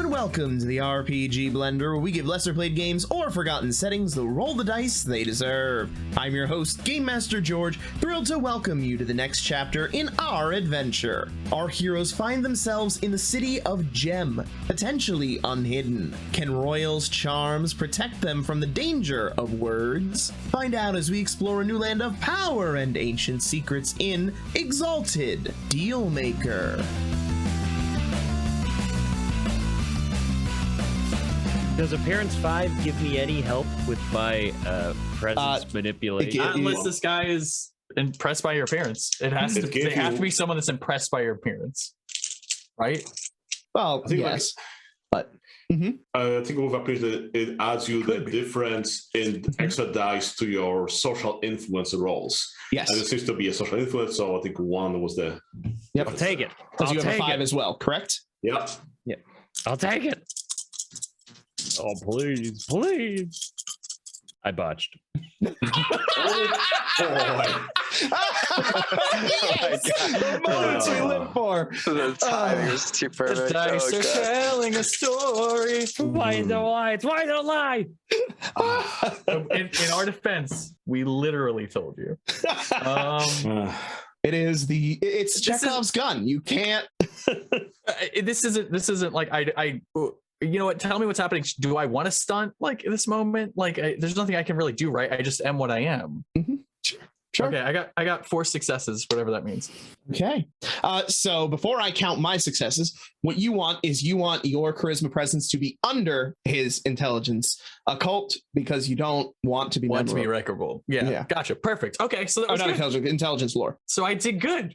and welcome to the RPG Blender, where we give lesser played games or forgotten settings the roll the dice they deserve. I'm your host, Game Master George, thrilled to welcome you to the next chapter in our adventure. Our heroes find themselves in the city of Gem, potentially unhidden. Can Royale's charms protect them from the danger of words? Find out as we explore a new land of power and ancient secrets in Exalted, Dealmaker. Does Appearance 5 give me any help with my presence manipulation? Not unless this guy is impressed by your appearance. It has to. They have to be someone that's impressed by your appearance, right? Well, yes, but I think with appearance, it adds you the difference in extra dice to your social influence rolls. Yes, and it seems to be a social influence, so I think one was the. Yep, I'll take it. Because you have a 5 as well, correct? Yep. Yeah, I'll take it. Oh, please, please. I botched. Yes! The moments we live for. The timing is too perfect. The dice are telling a story. Why don't lie? Why don't lie? In our defense, we literally told you. It's Chekhov's gun. You can't. This isn't like I. You know what? Tell me what's happening. Do I want to stunt like in this moment? Like, there's nothing I can really do, right? I just am what I am. Mm-hmm. Sure. Okay, I got 4 successes, whatever that means. Okay. So before I count my successes, what you want your charisma presence to be under his intelligence occult, because you don't want to be recoverable. Yeah. Gotcha. Perfect. Okay. So that was not intelligence lore. So I did good.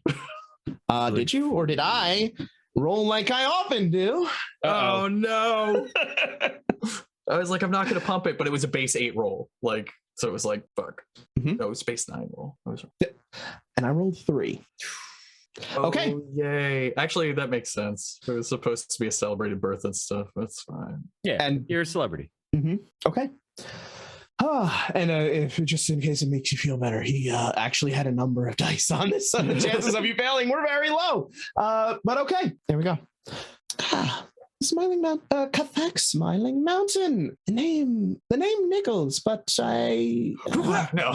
Did you, or did I roll like I often do? Oh no. I was like, I'm not going to pump it, but it was a base 8 roll. Like, so it was like, fuck. No, it was base 9 roll. And I rolled 3. Okay. Oh, yay. Actually, that makes sense. It was supposed to be a celebrated birth and stuff. That's fine. Yeah. And you're a celebrity. Okay. And if just in case it makes you feel better, he actually had a number of dice on this, so the chances of you failing were very low. But okay, there we go. Smiling Mountain, Cathak Smiling Mountain. The name Nichols, but no.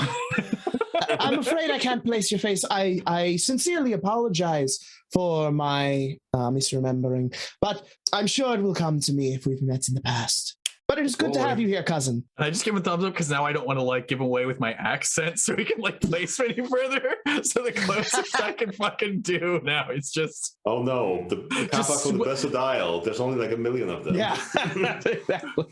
I'm afraid I can't place your face. I sincerely apologize for my misremembering, but I'm sure it will come to me if we've met in the past. But it is good to have you here, cousin. I just give him a thumbs up because now I don't want to like give away with my accent so we can like place any further. So the closest I can fucking do now is just. Oh no, the Kappa from the best of dial. There's only like 1 million of them. Yeah, exactly.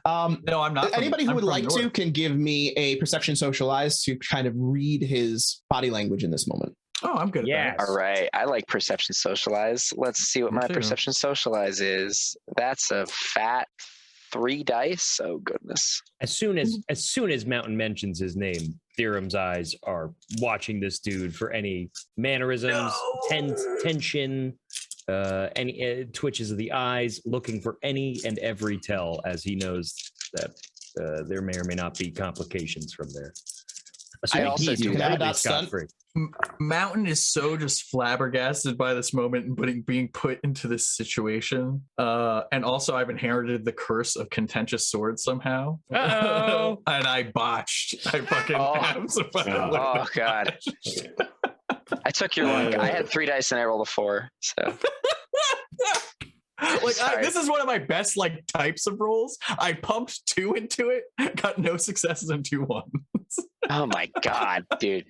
No, I'm not. Anybody who would like to can give me a perception socialize to kind of read his body language in this moment. Oh, I'm good at that. All right. I like perception socialize. Let's see what my perception socialize is. That's a fat 3 dice. Oh goodness. As soon as Mountain mentions his name, Theorem's eyes are watching this dude for any mannerisms, tension, any twitches of the eyes, looking for any and every tell, as he knows that there may or may not be complications from there. I also do that. Mountain is so just flabbergasted by this moment and being put into this situation. And also I've inherited the curse of contentious swords somehow. Uh-oh. And I botched. I fucking oh god. I took your luck. I had 3 dice and I rolled a 4. So this is one of my best like types of rolls. I pumped 2 into it, got no successes and 2 ones. Oh my god, dude.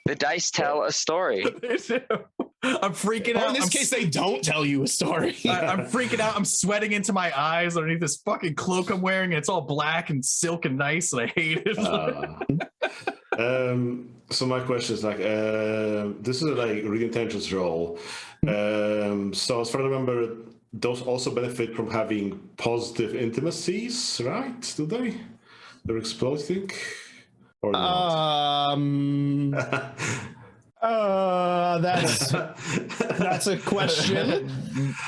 The dice tell a story. I'm freaking out. In this case, they don't tell you a story. I'm freaking out. I'm sweating into my eyes underneath this fucking cloak I'm wearing, and it's all black and silk and nice, and I hate it. So my question is like, this is like read intentions roll. So as far as I remember, those also benefit from having positive intimacies, right? Do they? They're exploding. Or not? That's a question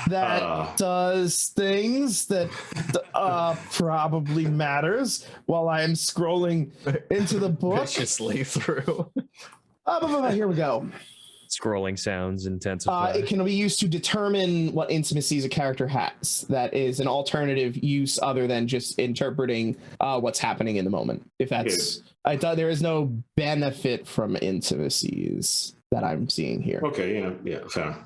that does things that probably matters while I am scrolling into the book viciously through. Here we go. Scrolling sounds intensify. It can be used to determine what intimacies a character has. That is an alternative use other than just interpreting what's happening in the moment. If that's, I thought there is no benefit from intimacies that I'm seeing here. Okay, yeah, fair.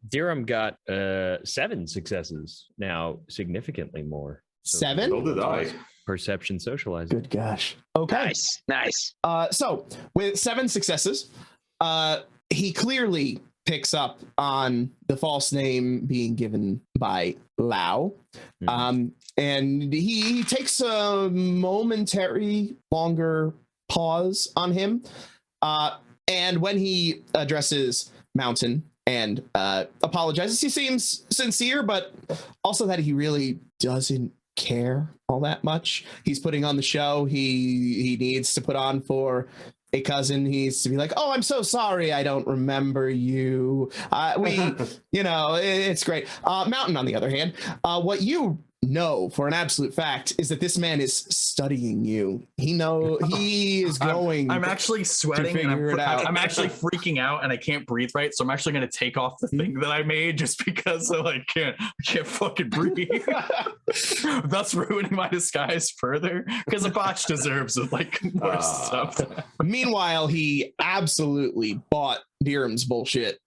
Dirham got 7 successes now, significantly more. So 7? So did I. Perception socializing. Good gosh. Okay. Nice. So with 7 successes, he clearly picks up on the false name being given by Lao. And he takes a momentary longer pause on him. And when he addresses Mountain and apologizes, he seems sincere, but also that he really doesn't care all that much. He's putting on the show he needs to put on for a cousin. He needs to be like, oh, I'm so sorry, I don't remember you. It's great. Mountain, on the other hand, what you know for an absolute fact is that this man is studying you. He is going. I'm actually sweating and I'm actually freaking out and I can't breathe right. So I'm actually going to take off the thing that I made just because I can't fucking breathe. Thus ruining my disguise further because a botch deserves worse stuff. Meanwhile, he absolutely bought Dirham's bullshit.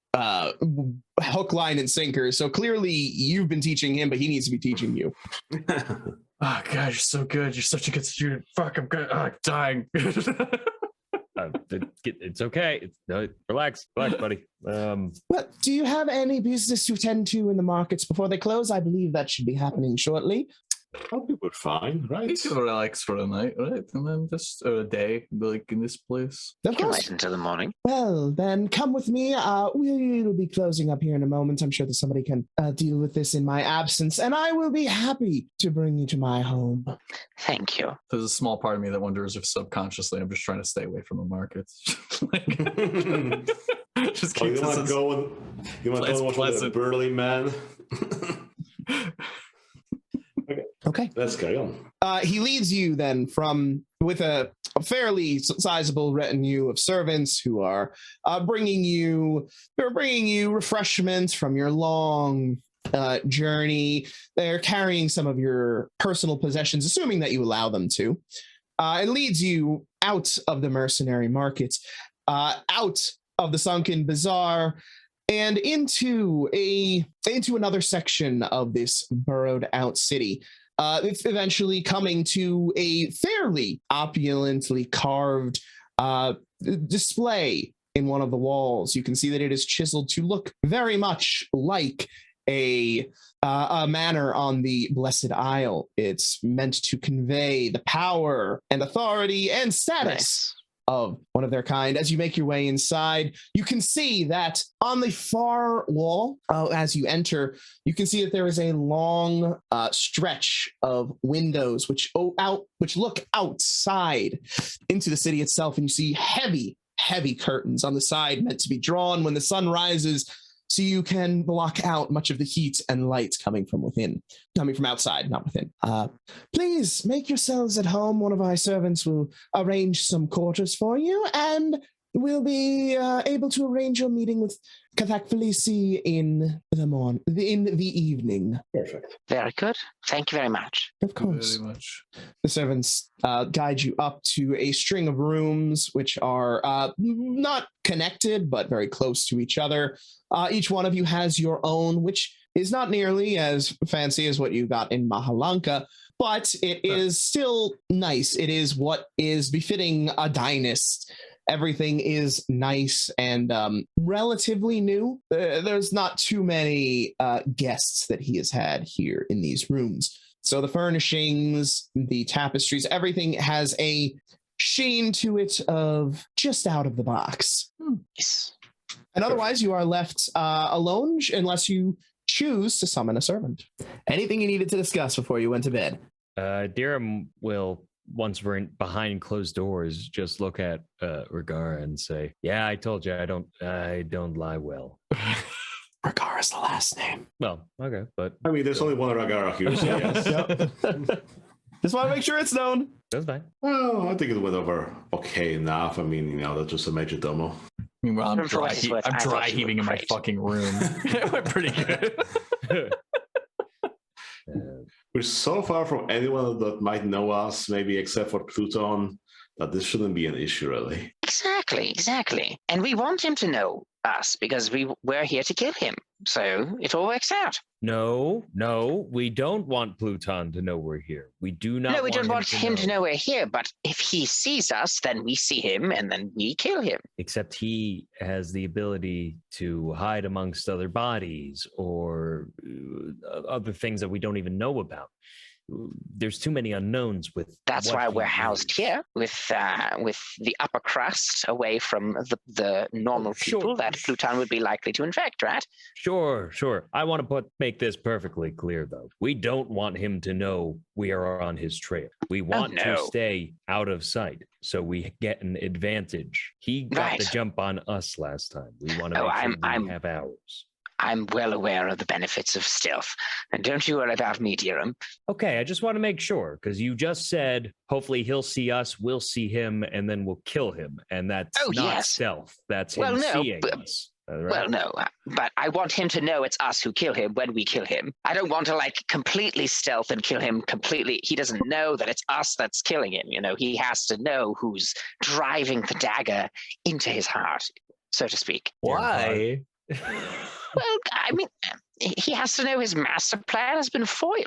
Hook, line, and sinker. So clearly you've been teaching him, but he needs to be teaching you. Oh God, you're so good. You're such a good student. Fuck, I'm good. I'm dying. It's okay. Relax, buddy. Well, do you have any business to attend to in the markets before they close? I believe that should be happening shortly. I'll be fine, right? We can relax for the night, right? And then just a day, in this place. Of course. Wait until the morning. Well, then come with me. We'll be closing up here in a moment. I'm sure that somebody can deal with this in my absence, and I will be happy to bring you to my home. Thank you. There's a small part of me that wonders if subconsciously I'm just trying to stay away from the markets. Just keep you want to go and watch the burly man? Okay. Let's carry on. He leads you then with a fairly sizable retinue of servants who are bringing you refreshments from your long journey. They're carrying some of your personal possessions, assuming that you allow them to. It leads you out of the mercenary markets, out of the sunken bazaar, and into another section of this burrowed out city. Eventually coming to a fairly opulently carved display in one of the walls. You can see that it is chiseled to look very much like a manor on the Blessed Isle. It's meant to convey the power and authority and status of one of their kind. As you make your way inside, you can see that on the far wall, as you enter, you can see that there is a long stretch of windows which look outside into the city itself, and you see heavy curtains on the side meant to be drawn when the sun rises, so you can block out much of the heat and light coming from outside, not within. Please make yourselves at home. One of our servants will arrange some quarters for you, and we'll be able to arrange your meeting with Kathak Felici in the evening. Perfect. Very good. Thank you very much. Of course. Very much. The servants guide you up to a string of rooms which are not connected, but very close to each other. Each one of you has your own, which is not nearly as fancy as what you got in Mahalanka, but it is still nice. It is what is befitting a dynast. Everything is nice and relatively new. There's not too many guests that he has had here in these rooms. So the furnishings, the tapestries, everything has a sheen to it of just out of the box. Yes. And otherwise, you are left alone unless you choose to summon a servant. Anything you needed to discuss before you went to bed? Dirham will, once we're behind closed doors, just look at Regara and say, "Yeah, I told you I don't lie well." Regara is the last name. Well, okay, but I mean, there's only one Regara here, so yes. Yep. Just want to make sure it's known. that's fine. Well, I think it went over okay enough. I mean, that's just a major domo. Meanwhile, I'm For what it's worth, I thought dry you heaving were in my great. fucking room. It went pretty good. We're so far from anyone that might know us, maybe except for Pluton, that this shouldn't be an issue, really. Exactly. And we want him to know us because we're here to kill him. So it all works out. No, we don't want Pluton to know we're here. We do not. No, we don't want him to know know we're here, but if he sees us, then we see him and then we kill him. Except he has the ability to hide amongst other bodies or other things that we don't even know about. There's too many unknowns with. That's why we're housed here with the upper crust, away from the normal people that Pluton would be likely to infect, right? Sure. I want to make this perfectly clear, though. We don't want him to know we are on his trail. We want to stay out of sight so we get an advantage. He got the jump on us last time. We want to make sure we have ours. I'm well aware of the benefits of stealth. And don't you worry about me, Deerum. Okay, I just want to make sure, because you just said, hopefully he'll see us, we'll see him, and then we'll kill him. And that's not stealth. That's him seeing us. Right? Well, no, but I want him to know it's us who kill him when we kill him. I don't want to, completely stealth and kill him completely. He doesn't know that it's us that's killing him. He has to know who's driving the dagger into his heart, so to speak. Why? Well, I mean, he has to know his master plan has been foiled.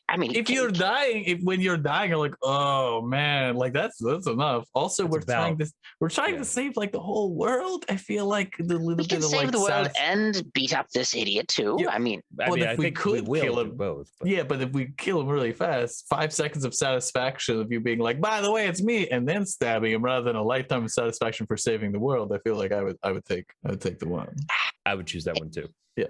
If you're dying, when you're dying, you're like, oh man, that's enough. Also, we're trying to save the whole world. I feel like the little bit of save the world and beat up this idiot too. Yeah. I mean, if we could kill him both. Yeah, but if we kill him really fast, 5 seconds of satisfaction of you being like, by the way, it's me, and then stabbing him rather than a lifetime of satisfaction for saving the world. I feel like I would take the one. I would choose that one too. Yeah.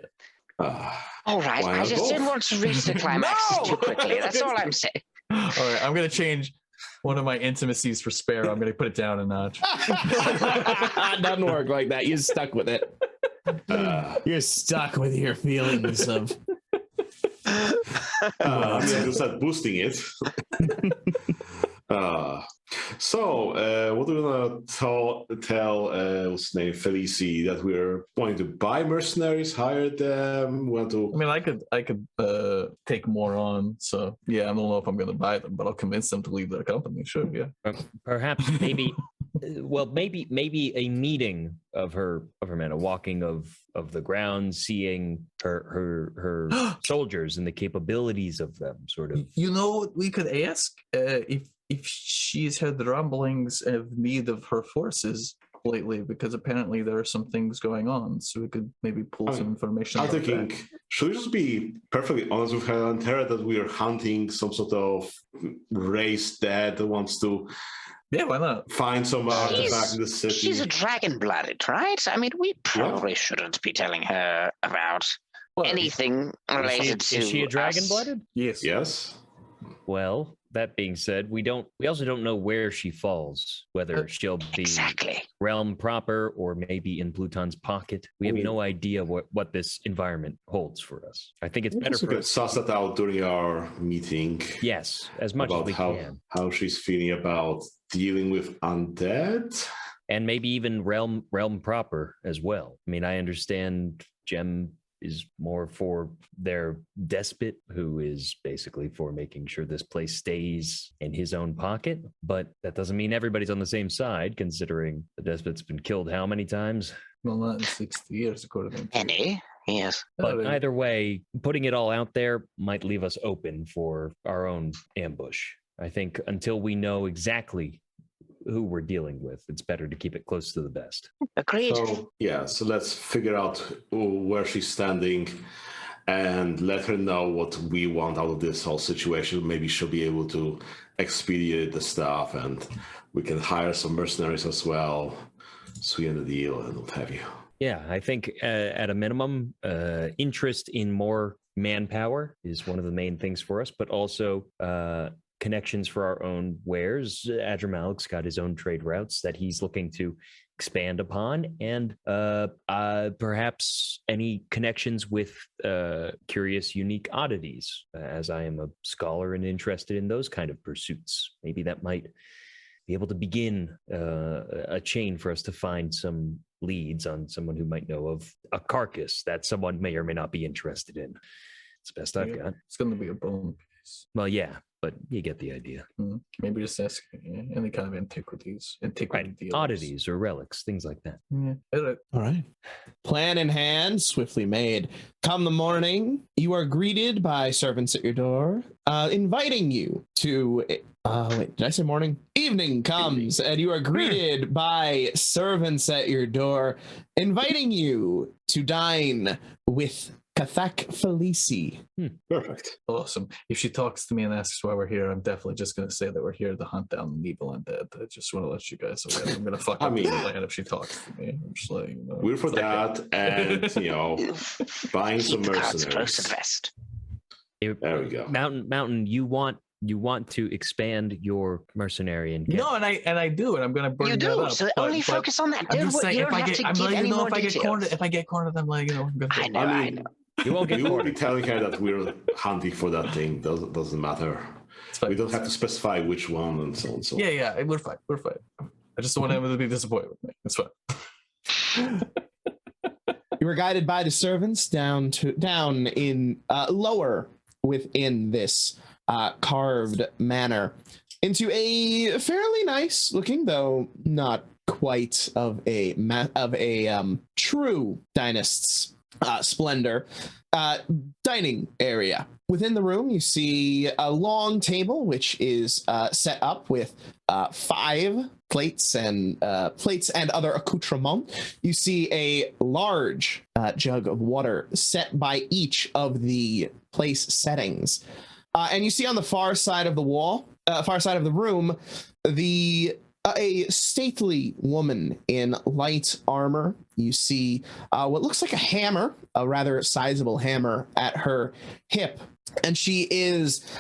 All right. I just didn't want to reach the climax too quickly. That's all I'm saying. All right. I'm going to change one of my intimacies for spare. I'm going to put it down a notch. It doesn't work like that. You're stuck with it. You're stuck with your feelings of. You start boosting it. What do we want to tell what's his name, Felici, that we're going to buy mercenaries, hire them? I could take more on. So yeah, I don't know if I'm going to buy them, but I'll convince them to leave their company. Sure, yeah. Perhaps maybe. Maybe a meeting of her men, a walking of the ground, seeing her soldiers and the capabilities of them, sort of. You know what we could ask if she's had the rumblings of need of her forces lately, because apparently there are some things going on, so we could maybe pull some information. I'm thinking, should we just be perfectly honest with her and tell her that we are hunting some sort of race that wants to. Yeah, why not? Find some artifact in the city. She's a dragon-blooded, right? I mean, we probably shouldn't be telling her about anything related to. Is she a dragon-blooded? Yes. Well, that being said, we also don't know where she falls, whether she'll be realm proper or maybe in Pluton's pocket. We have no idea what this environment holds for us. I think it's better for us. Suss that out during our meeting. Yes, as much as we can. How she's feeling about dealing with undead. And maybe even realm proper as well. I mean, I understand Gem is more for their despot, who is basically for making sure this place stays in his own pocket. But that doesn't mean everybody's on the same side, considering the despot's been killed how many times? Well, not in 60 years, according to Any, yes. But either way, putting it all out there might leave us open for our own ambush. I think until we know exactly who we're dealing with, it's better to keep it close to the best. Agreed. So let's figure out where she's standing and let her know what we want out of this whole situation. Maybe she'll be able to expedite the stuff, and we can hire some mercenaries as well, sweeten the deal, and what have you. Yeah, I think at a minimum, interest in more manpower is one of the main things for us, but also connections for our own wares. Adramalik's got his own trade routes that he's looking to expand upon, and perhaps any connections with curious, unique oddities, as I am a scholar and interested in those kind of pursuits. Maybe that might be able to begin a chain for us to find some leads on someone who might know of a carcass that someone may or may not be interested in. It's the best I've got. It's going to be a bone piece. Well, yeah, but you get the idea. Maybe just ask any kind of antiquity dealers. Oddities or relics, things like that. Yeah. All right. Plan in hand, swiftly made. Come the morning, you are greeted by servants at your door, inviting you to. Wait, did I say morning? Evening comes, and you are greeted by servants at your door, inviting you to dine with Kathak Felici. Perfect. Awesome. If she talks to me and asks why we're here, I'm definitely just going to say that we're here to hunt down the evil undead. I just want to let you guys aware. I'm going to fuck up the plan if she talks to me. I'm just letting you know. We're for that, and buying some Keep the cards mercenaries. close to the vest. There we go. Mountain, you want to expand your mercenary and no, and I do, and I'm going to bring that up. So only focus on that. I'm just saying, you don't have to give any more details. If I get cornered, I'm like, I'm going to. I know. you won't get We will cornered. be telling her that we're hunting for that thing. Doesn't matter. We don't have to specify which one and so on. So Yeah, we're fine. I just don't want anyone to be disappointed with me. It's fine. You were guided by the servants down in lower within this carved manor into a fairly nice looking, though not quite of a true dynast's splendor, dining area. Within the room, you see a long table, which is set up with 5 plates and other accoutrements. You see a large jug of water set by each of the place settings. And you see on the far side of the room, a stately woman in light armor. You see what looks like a hammer, a rather sizable hammer at her hip. And she is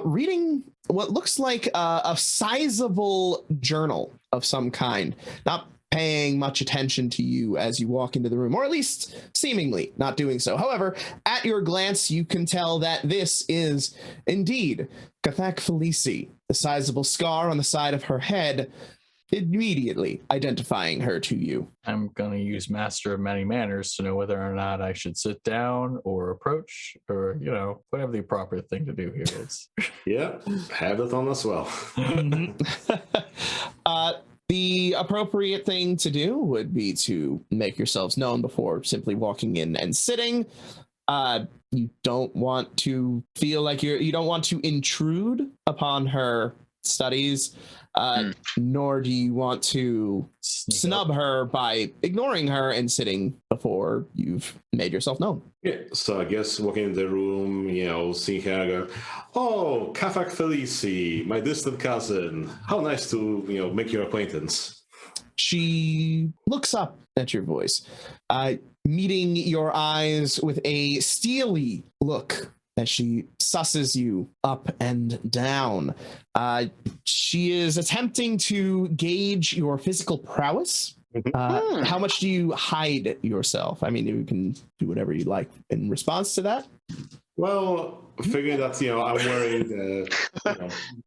reading what looks like a sizable journal of some kind, not paying much attention to you as you walk into the room, or at least seemingly not doing so. However, at your glance, you can tell that this is indeed Kathak Felici, the sizable scar on the side of her head, immediately identifying her to you. I'm going to use Master of Many Manners to know whether or not I should sit down or approach or, whatever the appropriate thing to do here is. Yeah, have it on as well. The appropriate thing to do would be to make yourselves known before simply walking in and sitting. You don't want to feel like you don't want to intrude upon her studies, nor do you want to snub her by ignoring her and sitting before you've made yourself known. Yeah, so I guess walking in the room, seeing her, I go, "Oh, Kathak Felici, my distant cousin. How nice to, make your acquaintance." She looks up at your voice, meeting your eyes with a steely look as she susses you up and down. She is attempting to gauge your physical prowess. How much do you hide yourself? I mean, you can do whatever you like in response to that. Well, figuring that, I'm wearing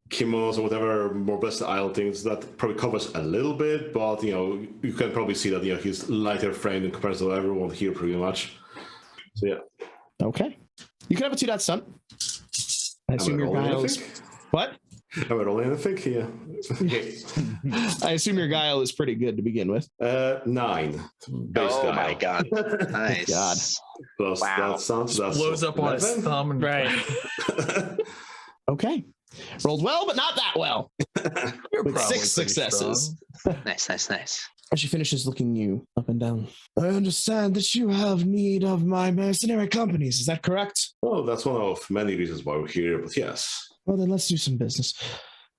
kimonos or whatever more blessed isle things, that probably covers a little bit, but, you can probably see that, he's lighter framed in comparison to everyone here pretty much. So, yeah. Okay. You can have a 2-dot stunt. I assume your guile's... What? Am I rolling anything? Yeah. I assume your guile is pretty good to begin with. 9. Base guile. My God. Nice. God. Plus that sounds... Blows up 11? On his thumb. And Right. Okay. Rolled well, but not that well. You're with probably 6 pretty successes. Nice. As she finishes looking you up and down. I understand that you have need of my mercenary companies. Is that correct? Well, that's one of many reasons why we're here, but yes. Well, then let's do some business.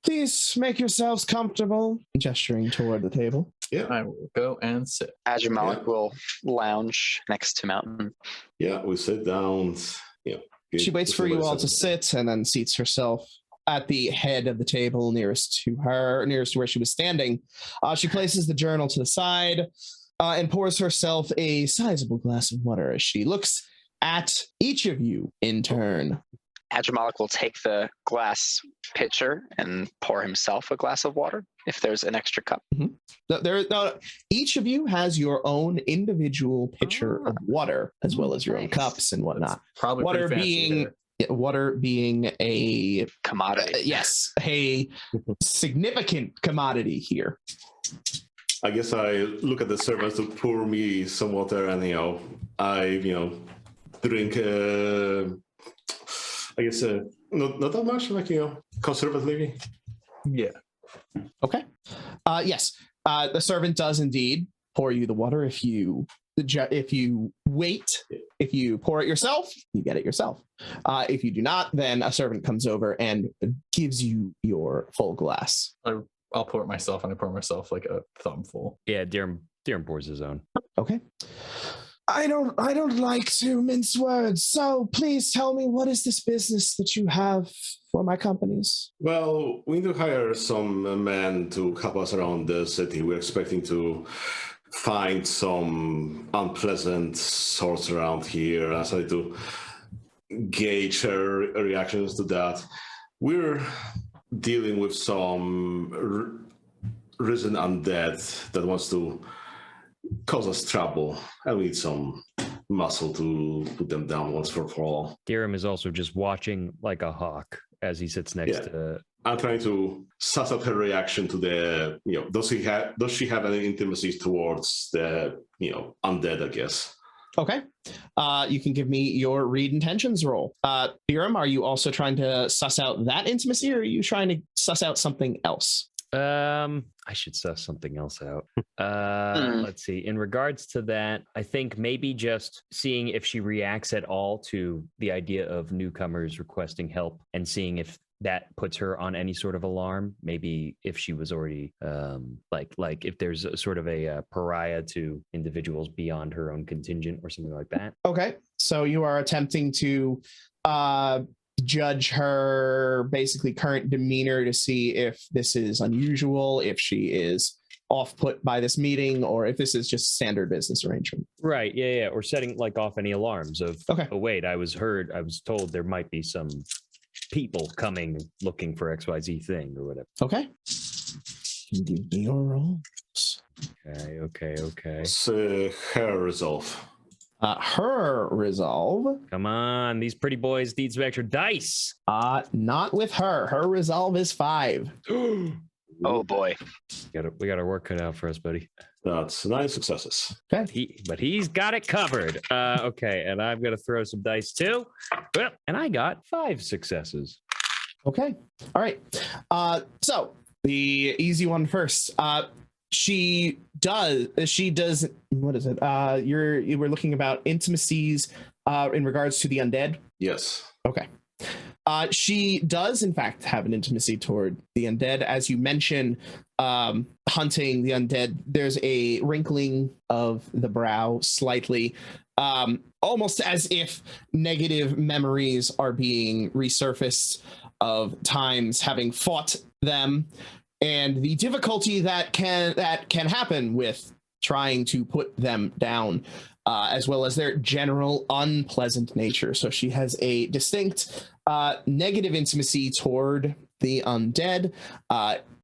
Please make yourselves comfortable. Gesturing toward the table. Yeah. I will go and sit. Azure Malik will lounge next to Mountain. Yeah, we sit down. She waits for you all to sit and then seats herself at the head of the table nearest to where she was standing. She places the journal to the side and pours herself a sizable glass of water as she looks at each of you in turn. Adramalik will take the glass pitcher and pour himself a glass of water if there's an extra cup. Each of you has your own individual pitcher of water, as well as your own cups and whatnot. Probably Water being a commodity. Yes, a significant commodity here. I guess I look at the servants to pour me some water, and I drink. I guess not that much, like conservatively. Yeah. Okay. Yes. The servant does indeed pour you the water. If you wait, if you pour it yourself, you get it yourself. If you do not, then a servant comes over and gives you your full glass. I'll pour it myself, and I pour myself like a thumbful. Yeah, Deerham pours his own. Okay. I don't like to mince words, so please tell me, what is this business that you have for my companies? Well, we need to hire some men to help us around the city. We're expecting to find some unpleasant sorts around here. I started to gauge her reactions to that. We're dealing with some risen undead that wants to cause us trouble, and we need some muscle to put them down once for all. Deerham is also just watching like a hawk as he sits next to. I'm trying to suss out her reaction to the, does she have any intimacies towards the, undead, I guess. Okay. You can give me your read intentions roll. Deerham, are you also trying to suss out that intimacy, or are you trying to suss out something else? I should suss something else out. Let's see. In regards to that, I think maybe just seeing if she reacts at all to the idea of newcomers requesting help, and seeing if that puts her on any sort of alarm. Maybe if she was already like if there's a sort of a pariah to individuals beyond her own contingent or something like that. Okay. So you are attempting to judge her basically current demeanor to see if this is unusual, if she is off-put by this meeting, or if this is just standard business arrangement. Right. Yeah. Or setting like off any alarms of, okay. Oh wait, I was told there might be some people coming looking for XYZ thing or whatever. Okay. Give me your rolls. Okay. So her resolve. Her resolve. Come on, these pretty boys need some extra dice. Not with her. Her resolve is 5. Oh boy. We got our work cut out for us, buddy. That's 9 successes. Okay. But he's got it covered. Okay, and I'm gonna throw some dice too. Well, and I got 5 successes. Okay. All right. So the easy one first. She does. What is it? You were looking about intimacies in regards to the undead. Yes. Okay. She does, in fact, have an intimacy toward the undead. As you mentioned, hunting the undead, there's a wrinkling of the brow slightly, almost as if negative memories are being resurfaced of times having fought them, and the difficulty that can happen with trying to put them down, as well as their general unpleasant nature. So she has a distinct negative intimacy toward the undead,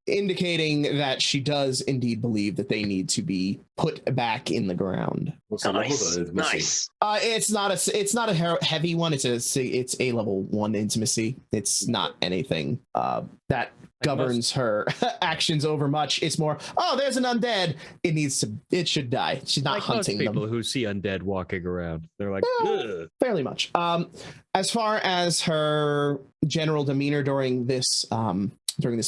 indicating that she does indeed believe that they need to be put back in the ground. Nice. It's not a heavy one. It's a level 1 intimacy. It's not anything that governs her actions over much. It's more, there's an undead. It should die. She's not hunting most people them. who see undead walking around, they're like, ugh. Fairly much. As far as her general demeanor during this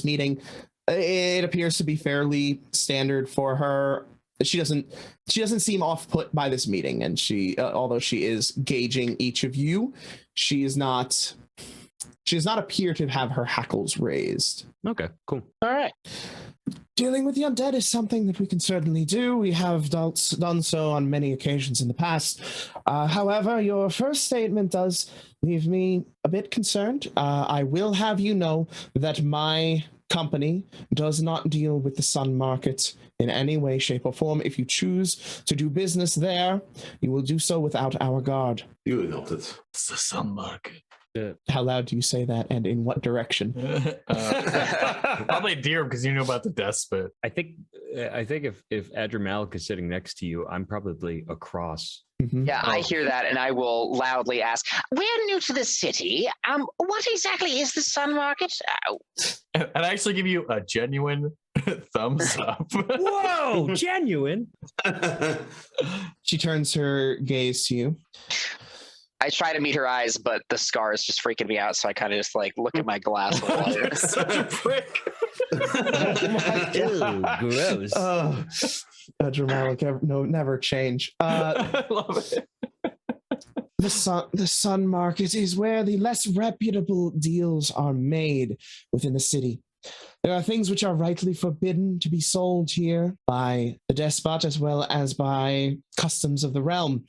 meeting, it appears to be fairly standard for her. She doesn't seem off-put by this meeting, and although she is gauging each of you, she does not appear to have her hackles raised. Okay, cool. All right. Dealing with the undead is something that we can certainly do. We have done so on many occasions in the past. However, your first statement does leave me a bit concerned. I will have you know that my company does not deal with the Sun Market in any way, shape, or form. If you choose to do business there, you will do so without our guard. You noted. It's the Sun Market. How loud do you say that, and in what direction? Probably Deer, because you know about the despot. I think if Adramalik is sitting next to you, I'm probably across. Mm-hmm. Yeah, I hear that, and I will loudly ask, we're new to the city. What exactly is the Sun Market? And I actually give you a genuine thumbs up. Whoa, genuine. She turns her gaze to you. I try to meet her eyes, but the scar is just freaking me out, so I kind of just like look at my glass of water. Such a prick. Ew, gross. Adramalik, never change. I love it. The Sun Market is where the less reputable deals are made within the city. There are things which are rightly forbidden to be sold here by the despot as well as by customs of the realm.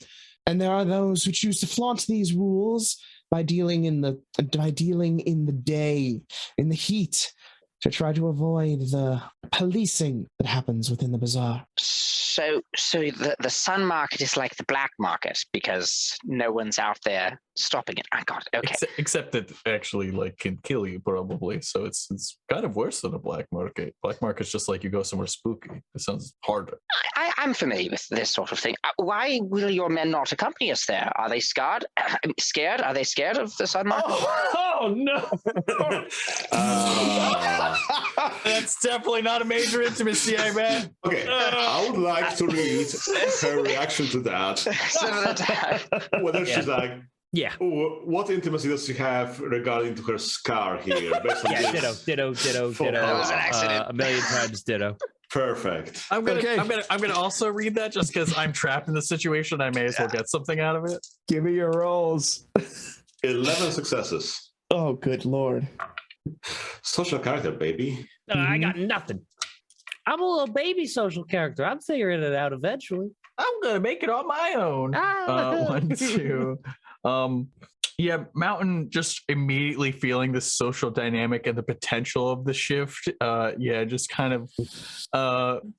And there are those who choose to flaunt these rules by dealing in the day, in the heat, to try to avoid the policing that happens within the bazaar. So the Sun Market is like the black market because no one's out there stopping it. I got it. Okay. Except it actually like can kill you probably. So it's kind of worse than a black market. Black market's just like you go somewhere spooky. It sounds harder. I'm familiar with this sort of thing. Why will your men not accompany us there? Are they scared? Scared? Are they scared of the Sun Market? Oh no! That's definitely not a major intimacy, I bet. Okay, I would like to read her reaction to that. Whether she's like, yeah. What intimacy does she have regarding to her scar here? Yeah, ditto. That was an accident. A million times ditto. Perfect. I'm gonna also read that just because I'm trapped in the situation. I may as well get something out of it. Give me your rolls. 11 successes. Oh, good lord. Social character, baby. I got nothing. I'm a little baby social character. I'm figuring it out eventually. I'm gonna make it on my own. 1, 2. Yeah, Mountain just immediately feeling the social dynamic and the potential of the shift. Just kind of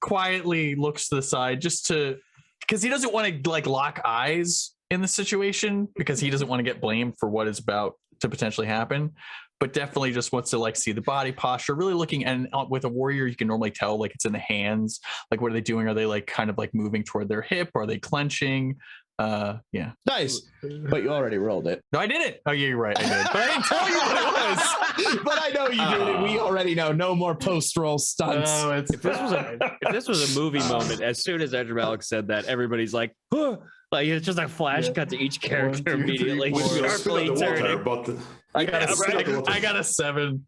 quietly looks to the side because he doesn't want to like lock eyes in the situation because he doesn't want to get blamed for what is about to potentially happen, but definitely just wants to like see the body posture, really looking. And with a warrior, you can normally tell like it's in the hands. Like, what are they doing? Are they like kind of like moving toward their hip? Are they clenching? Yeah. Nice. But you already rolled it. No, I didn't. Oh, yeah, you're right. I did. But I didn't tell you what it was. But I know you did it. We already know. No more post-roll stunts. Oh, If this was a movie moment, as soon as Andrew Malik said that, everybody's like, huh! Like it's just a flash cut to each character immediately. Sharply turning. I got a 7.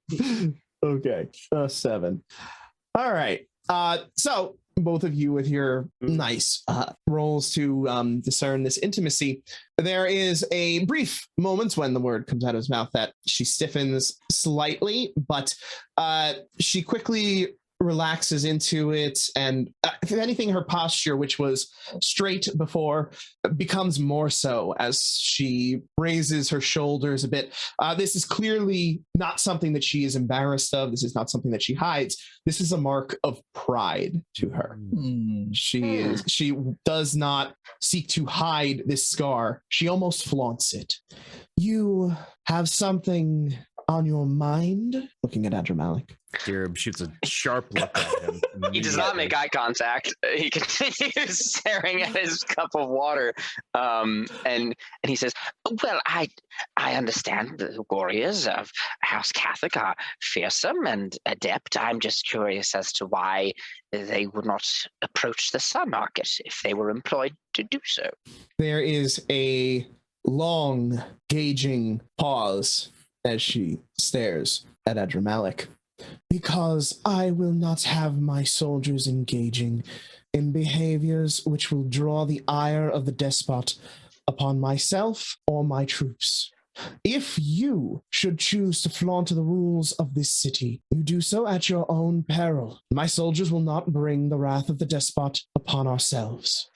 Okay, 7. All right. So both of you with your nice rolls to discern this intimacy. There is a brief moment when the word comes out of his mouth that she stiffens slightly, but she quickly relaxes into it, and if anything, her posture, which was straight before, becomes more so as she raises her shoulders a bit. This is clearly not something that she is embarrassed of. This is not something that she hides. This is a mark of pride to her. She does not seek to hide this scar. She almost flaunts it. You have something on your mind? Looking at Adramalik. Dirib shoots a sharp look at him. He does not make eye contact. He continues staring at his cup of water, and he says, "Well, I understand the warriors of House Catholic are fearsome and adept. I'm just curious as to why they would not approach the Sun Market if they were employed to do so." There is a long, gauging pause as she stares at Adramalik. Because I will not have my soldiers engaging in behaviors which will draw the ire of the despot upon myself or my troops. If you should choose to flaunt the rules of this city, you do so at your own peril. My soldiers will not bring the wrath of the despot upon ourselves.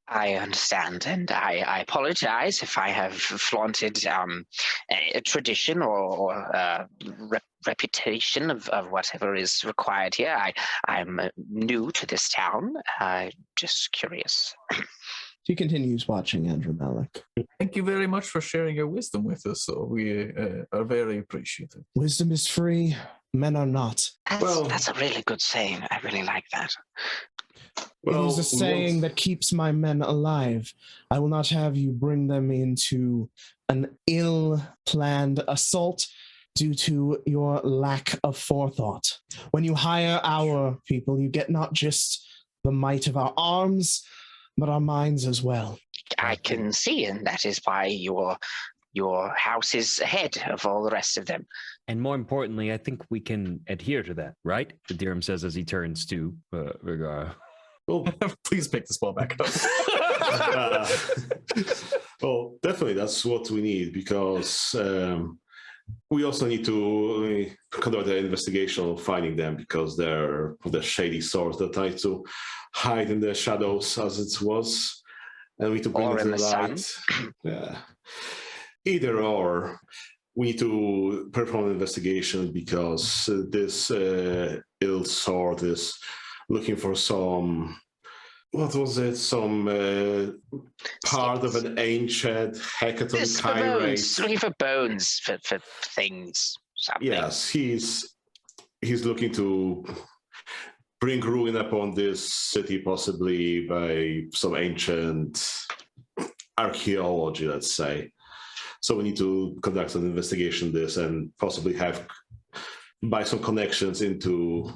I understand, and I apologize if I have flaunted a tradition or reputation of whatever is required here. I'm new to this town, just curious. She continues watching Andrew Malik. Thank you very much for sharing your wisdom with us. So we are very appreciative. Wisdom is free, men are not. That's a really good saying. I really like that. Well, it is a saying that keeps my men alive. I will not have you bring them into an ill-planned assault due to your lack of forethought. When you hire our people, you get not just the might of our arms, but our minds as well. I can see, and that is why your house is ahead of all the rest of them. And more importantly, I think we can adhere to that, right? The Dirham says as he turns to Vergara. Well, please pick this ball back up. Well, definitely that's what we need, because we also need to conduct an investigation of finding them, because they're the shady source that tried to hide in the shadows, as it was, and we need to bring them to the light. Yeah. Either or, we need to perform an investigation, because this ill sort is looking for some, what was it? Some part of an ancient hecaton chirate. Looking for bones for things. Something. Yes, he's looking to bring ruin upon this city, possibly by some ancient archaeology, let's say. So we need to conduct an investigation of this, and possibly have by some connections into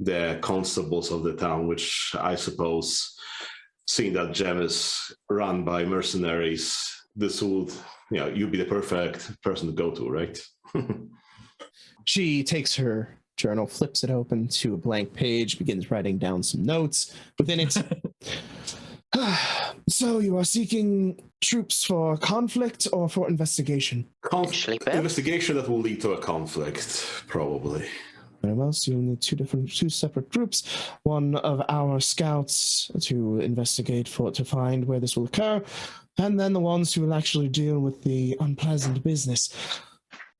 the constables of the town, which I suppose, seeing that gem is run by mercenaries, this would, you'd be the perfect person to go to, right? She takes her journal, flips it open to a blank page, begins writing down some notes within it. So you are seeking troops for conflict or for investigation? Investigation that will lead to a conflict, probably. Very well, so you'll need two separate groups. One of our scouts to investigate to find where this will occur, and then the ones who will actually deal with the unpleasant business.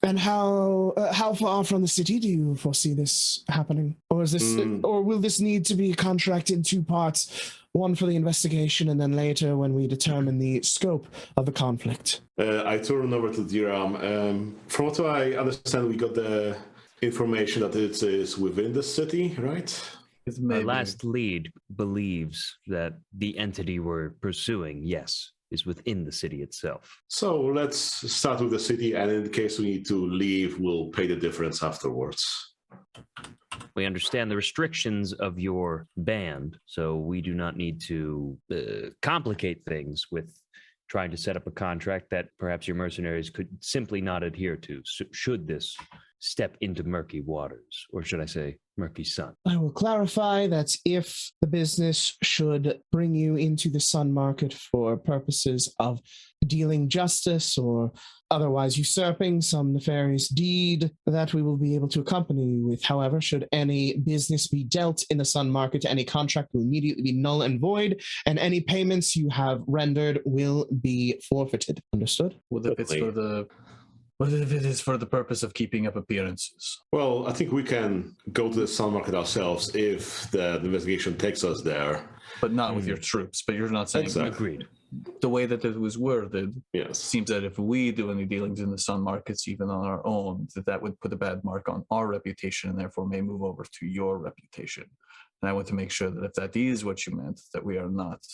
And how far from the city do you foresee this happening? Or is this, or will this need to be a contract in two parts? One for the investigation, and then later when we determine the scope of the conflict. I turn over to Diram. From what I understand, we got the information that it is within the city, right? Our last lead believes that the entity we're pursuing, yes, is within the city itself. So let's start with the city, and in case we need to leave, we'll pay the difference afterwards. We understand the restrictions of your band, so we do not need to complicate things with trying to set up a contract that perhaps your mercenaries could simply not adhere to, should this step into murky waters, or should I say murky sun. I will clarify that if the business should bring you into the sun market for purposes of dealing justice or otherwise usurping some nefarious deed, that we will be able to accompany you with. However, should any business be dealt in the sun market, any contract will immediately be null and void, and any payments you have rendered will be forfeited. Understood? What if it is for the purpose of keeping up appearances? Well, I think we can go to the sun market ourselves if the investigation takes us there. But not with your troops. But you're not saying exactly. Agreed. The way that it was worded, yes, seems that if we do any dealings in the sun markets, even on our own, that would put a bad mark on our reputation and therefore may move over to your reputation. And I want to make sure that if that is what you meant, that we are not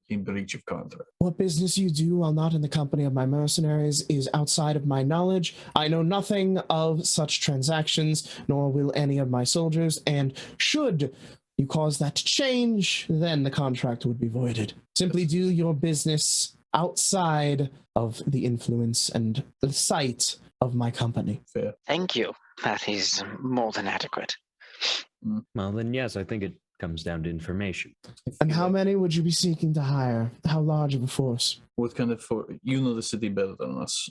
in breach of contract. What business you do while not in the company of my mercenaries is outside of my knowledge. I know nothing of such transactions, nor will any of my soldiers, and should you cause that to change, then the contract would be voided. Simply do your business outside of the influence and the sight of my company. Fair. Thank you. That is more than adequate. Well, then, yes, I think it comes down to information. And how many would you be seeking to hire? How large of a force? What kind of force? You know the city better than us.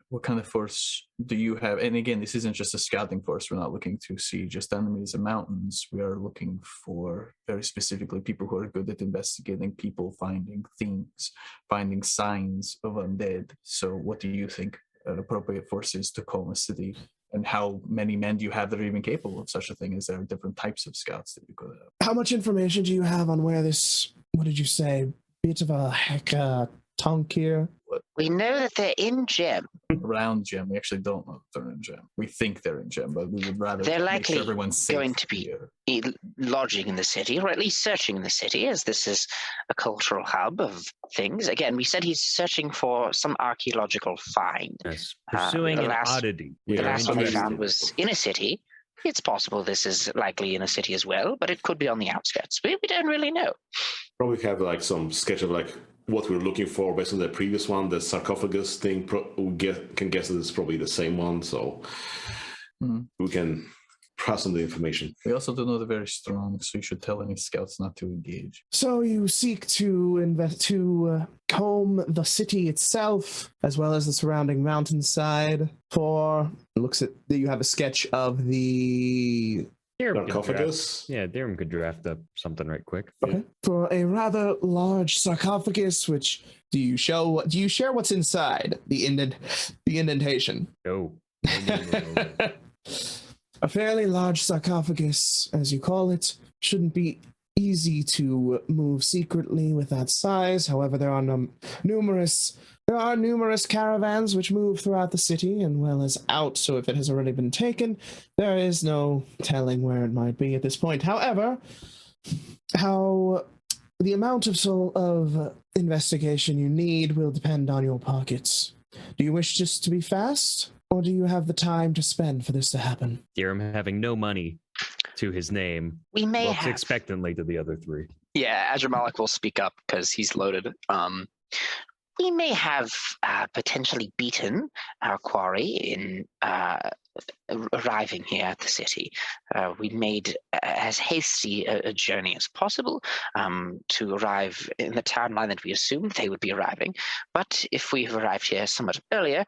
What kind of force do you have? And again, this isn't just a scouting force. We're not looking to see just enemies and mountains. We are looking for very specifically people who are good at investigating people, finding things, finding signs of undead. So what do you think an appropriate force is to calm a city? And how many men do you have that are even capable of such a thing? Is there different types of scouts that you could have? How much information do you have on where this, what did you say, bit of a tonk here. We know that they're in Gem. Around Gem. We actually don't know if they're in Gem. We think they're in Gem, but we would rather They're make likely sure everyone's safe going to be lodging in the city, or at least searching in the city, as this is a cultural hub of things. Again, we said he's searching for some archaeological find. Yes, pursuing an oddity. The last one they found was in a city. It's possible this is likely in a city as well, but it could be on the outskirts. We don't really know. Probably have like some sketch of like what we're looking for based on the previous one. The sarcophagus thing, can guess that it's probably the same one, so we can pass on the information. We also don't know they're very strong, so you should tell any scouts not to engage. So you seek to comb the city itself, as well as the surrounding mountainside. Looks at you have a sketch of the sarcophagus. Deram could draft up something right quick. Okay. For a rather large sarcophagus, which do you share what's inside the indentation? No. A fairly large sarcophagus, as you call it, shouldn't be easy to move secretly with that size. However, there are numerous caravans which move throughout the city and well as out, so if it has already been taken, there is no telling where it might be at this point. However, the amount of investigation you need will depend on your pockets. Do you wish this to be fast, or do you have the time to spend for this to happen? Deram having no money to his name, we may looks have expectantly to the other three. Yeah, Adramalik will speak up because he's loaded. We may have potentially beaten our quarry in arriving here at the city. We made as hasty a journey as possible to arrive in the timeline that we assumed they would be arriving. But if we have arrived here somewhat earlier,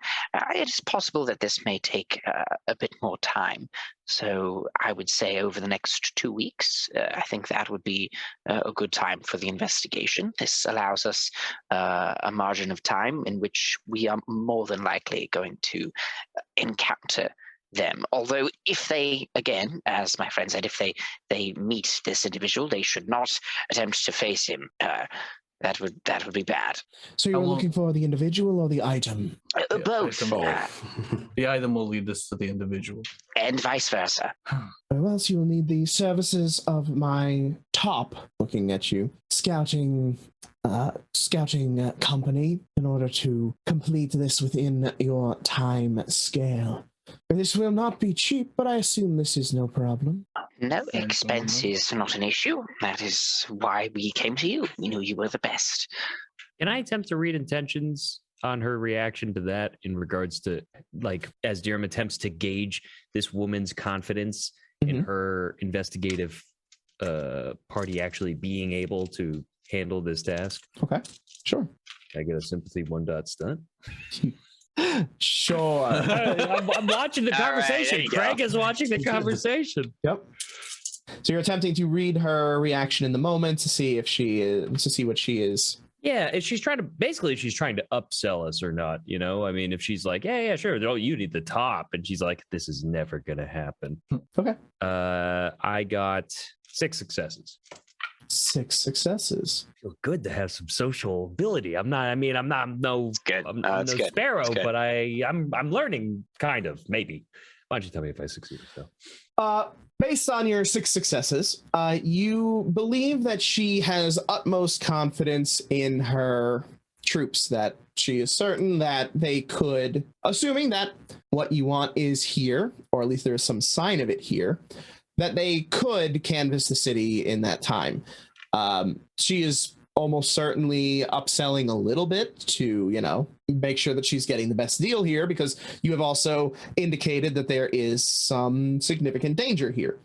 it is possible that this may take a bit more time. So I would say over the next 2 weeks, I think that would be a good time for the investigation. This allows us a margin of time in which we are more than likely going to encounter them. Although if they, again, as my friend said, if they meet this individual, they should not attempt to face him. That would be bad. So you're looking for the individual or the item? Both. The item will lead us to the individual. And vice versa. Well, else you'll need the services of my top, looking at you, scouting company in order to complete this within your time scale. This will not be cheap, but I assume this is no problem. No, expense is not an issue. That is why we came to you. We knew you were the best. Can I attempt to read intentions on her reaction to that in regards to, like, as Deram attempts to gauge this woman's confidence in her investigative party actually being able to handle this task? Okay, sure. Can I get a sympathy 1 stunt? Sure. I'm watching the conversation. Right, Craig is watching the conversation. Yep. So you're attempting to read her reaction in the moment to see if she is, to see what she is. Yeah, if she's trying to upsell us or not, you know? I mean, if she's like, yeah, sure, oh, you need the top, and she's like, this is never gonna happen. Okay. I got 6 successes. 6 successes. Feel good to have some social ability. I'm no good. sparrow, but I'm learning, kind of, maybe. Why don't you tell me if I succeed? So. Based on your 6 successes, you believe that she has utmost confidence in her troops, that she is certain that they could, assuming that what you want is here, or at least there is some sign of it here, that they could canvass the city in that time. She is almost certainly upselling a little bit to, make sure that she's getting the best deal here, because you have also indicated that there is some significant danger here.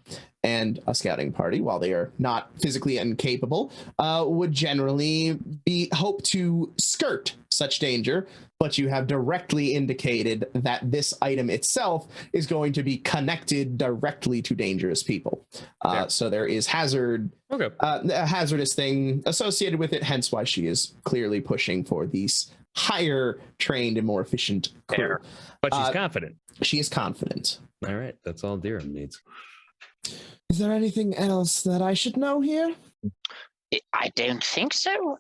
And a scouting party, while they are not physically incapable, would generally hope to skirt such danger, but you have directly indicated that this item itself is going to be connected directly to dangerous people. So there is a hazardous thing associated with it, hence why she is clearly pushing for these higher trained and more efficient crew. But she's confident. She is confident. All right, that's all Deram needs. Is there anything else that I should know here? I don't think so.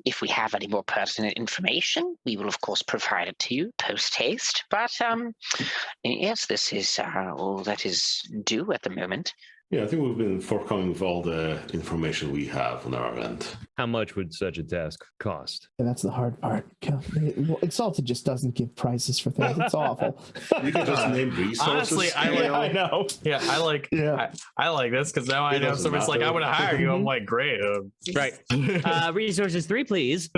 If we have any more pertinent information, we will, of course, provide it to you post-haste. But yes, this is all that is due at the moment. Yeah, I think we've been forthcoming with all the information we have on our end. How much would such a task cost? And that's the hard part. Exalted just doesn't give prices for things. It's awful. You can just name resources. Honestly, I know. Yeah, I like this because now I know somebody's like, I want to hire you. I'm like, great. Right. Resources 3, please.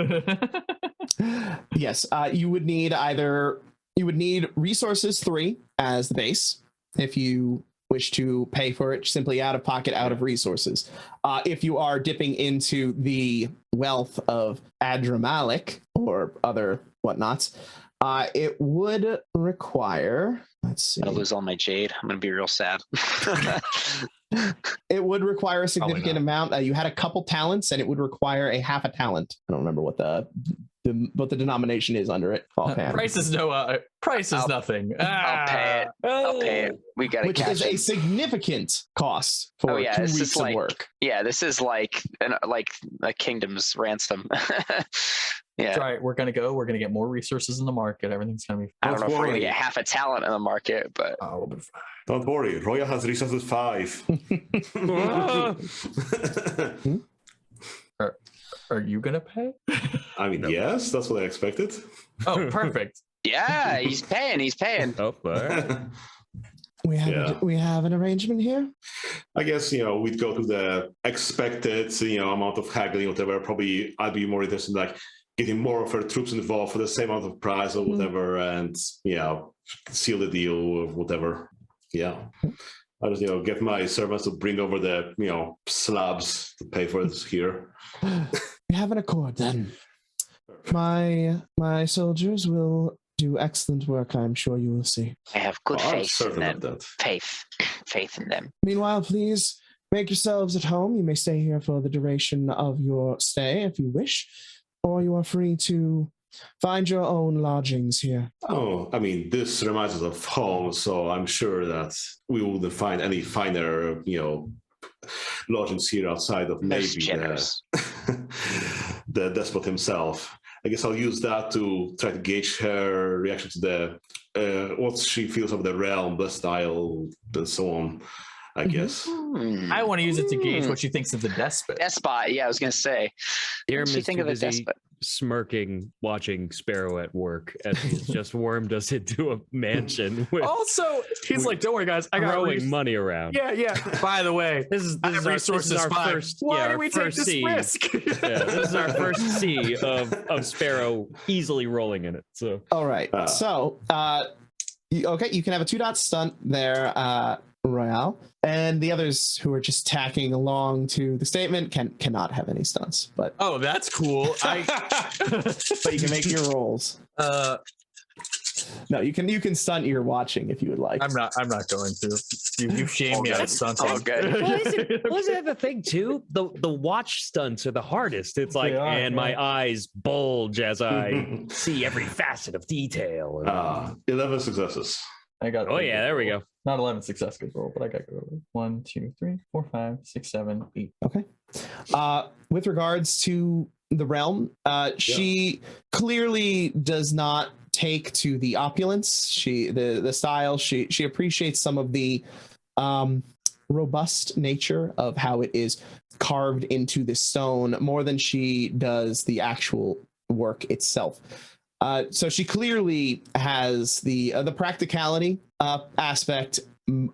Yes, you would need resources 3 as the base if you wish to pay for it simply out of pocket, out of resources. If you are dipping into the wealth of Adramalik or other whatnots, it would require, let's see. I'll lose all my jade. I'm going to be real sad. It would require a significant amount. You had a couple talents, and it would require a half a talent. I don't remember what the denomination is under it. Price is nothing. I'll pay it. I'll pay it. We got to which is a significant cost for 2 weeks of work. Yeah, this is like a kingdom's ransom. Yeah. That's right. We're gonna get more resources in the market. Everything's gonna be. I don't know if we're gonna get half a talent in the market, but we'll be fine. Don't worry, Royale has resources 5. Are you gonna pay? I mean, yes, that's what I expected. Oh, perfect. Yeah, he's paying. Oh, all right. We have an arrangement here. I guess we'd go to the expected amount of haggling, whatever. Probably I'd be more interested in like getting more of her troops involved for the same amount of price or whatever, and seal the deal or whatever. Yeah, I just get my servants to bring over the slabs to pay for this here. We have an accord then. My soldiers will do excellent work. I'm sure you will see. I have good faith in them. That. Faith in them. Meanwhile, please make yourselves at home. You may stay here for the duration of your stay if you wish, or you are free to find your own lodgings here. Oh, I mean, this reminds us of home, so I'm sure that we wouldn't find any finer, lodgings here outside of maybe the despot himself. I guess I'll use that to try to gauge her reaction to the what she feels of the realm, the style, and so on. I guess. I want to use it to gauge what she thinks of the despot. Despot, yeah, I was going to say. Dear What do you think of the despot? Smirking, watching Sparrow at work as he's just wormed us into a mansion. Also, he's like, "Don't worry, guys, I got throwing money around." Yeah. By the way, this is our first. Why do we take this risk? This is our first C of Sparrow easily rolling in it. So all right. You can have a 2-dot stunt there, Royale, and the others who are just tacking along to the statement cannot have any stunts. But that's cool. but you can make your rolls. No, you can stunt your watching if you would like. I'm not going to. You've shamed me out of stunts. All good. Wasn't that the thing too? The watch stunts are the hardest. It's like, my eyes bulge as I see every facet of detail. 11 successes. I got. Oh yeah, there we go. Not 11 success good roll, but I got good. 1, 2, 3, 4, 5, 6, 7, 8. Okay. With regards to the realm, she clearly does not take to the opulence. The style. She appreciates some of the robust nature of how it is carved into the stone more than she does the actual work itself. So she clearly has the practicality aspect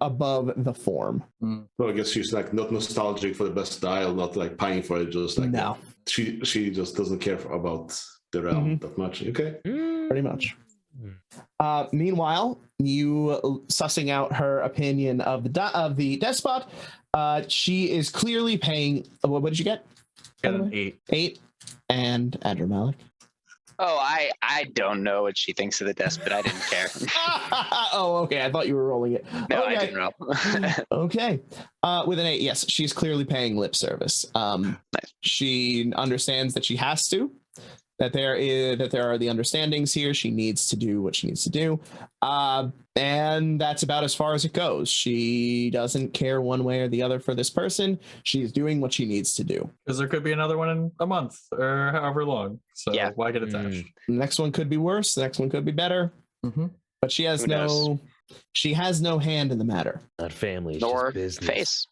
above the form. Well, I guess she's like not nostalgic for the best style, not like pining for it. Just like no, she just doesn't care about the realm that much. Okay, pretty much. Meanwhile, you sussing out her opinion of the despot. She is clearly paying. What did you get? Got an 8. 8, and Andrew Malik. Oh, I don't know what she thinks of the despot. I didn't care. Oh, okay. I thought you were rolling it. No, okay. I didn't roll. Okay. With an 8, yes, she's clearly paying lip service. Nice. She understands that she has to. that there are the understandings here. She needs to do what she needs to do, and that's about as far as it goes. She doesn't care one way or the other for this person. She's doing what she needs to do. Because there could be another one in a month or however long. So why get attached? The next one could be worse. The next one could be better. Mm-hmm. But she has she has no hand in the matter. Not family, it's Nor just business. face.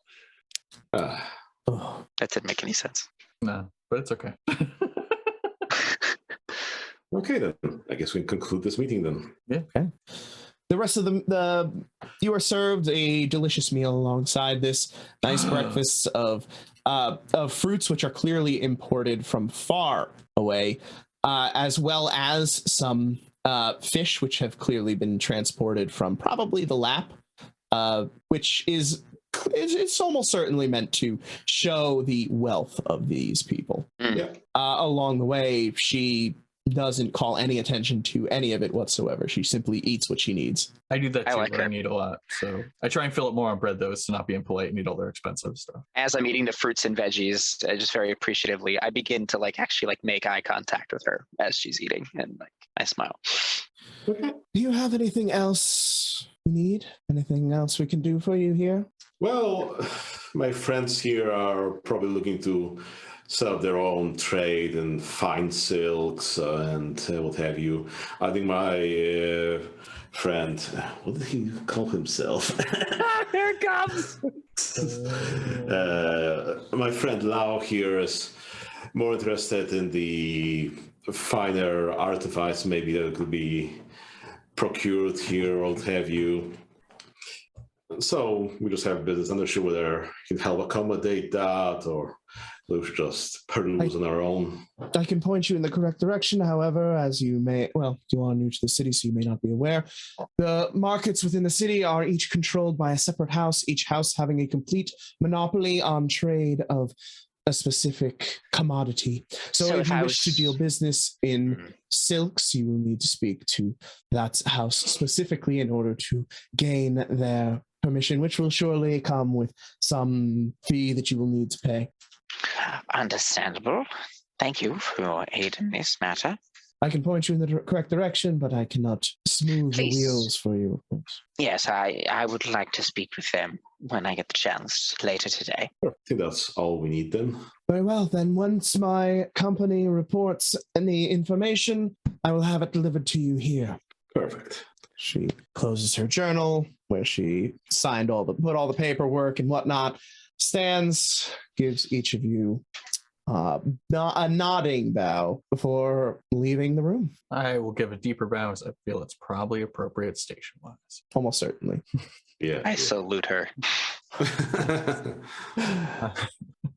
Oh. That didn't make any sense. No, but it's okay. Okay, then. I guess we can conclude this meeting then. Yeah. Okay. The rest of you are served a delicious meal alongside this nice breakfast of fruits which are clearly imported from far away, as well as some fish which have clearly been transported from probably the lap, which is it's almost certainly meant to show the wealth of these people. Yeah. Along the way, she doesn't call any attention to any of it whatsoever. She simply eats what she needs. I do that too, like but I her. need a lot. So I try and fill it more on bread, though, is to not be impolite and eat all their expensive stuff. As I'm eating the fruits and veggies, just very appreciatively, I begin to actually make eye contact with her as she's eating, and I smile. Do you have anything else you need? Anything else we can do for you here? Well, my friends here are probably looking to set up their own trade in fine silks and what have you. I think my friend, what did he call himself? Here it comes. My friend Lau here is more interested in the finer artifacts, maybe that could be procured here or what have you. So we just have business. I'm not sure whether he can help accommodate that or we should just peruse on our own. I can point you in the correct direction. However, as you are new to the city, so you may not be aware, the markets within the city are each controlled by a separate house, each house having a complete monopoly on trade of a specific commodity. So if you wish to deal business in silks, you will need to speak to that house specifically in order to gain their permission, which will surely come with some fee that you will need to pay. Understandable. Thank you for your aid in this matter. I can point you in the correct direction, but I cannot smooth the wheels for you, of course. Yes, I would like to speak with them when I get the chance later today. I think that's all we need then. Very well, then once my company reports any information, I will have it delivered to you here. Perfect. She closes her journal where she signed put all the paperwork and whatnot, stands, gives each of you a nodding bow before leaving the room. I will give a deeper bow as I feel it's probably appropriate station-wise. Almost certainly. Yeah. I salute her.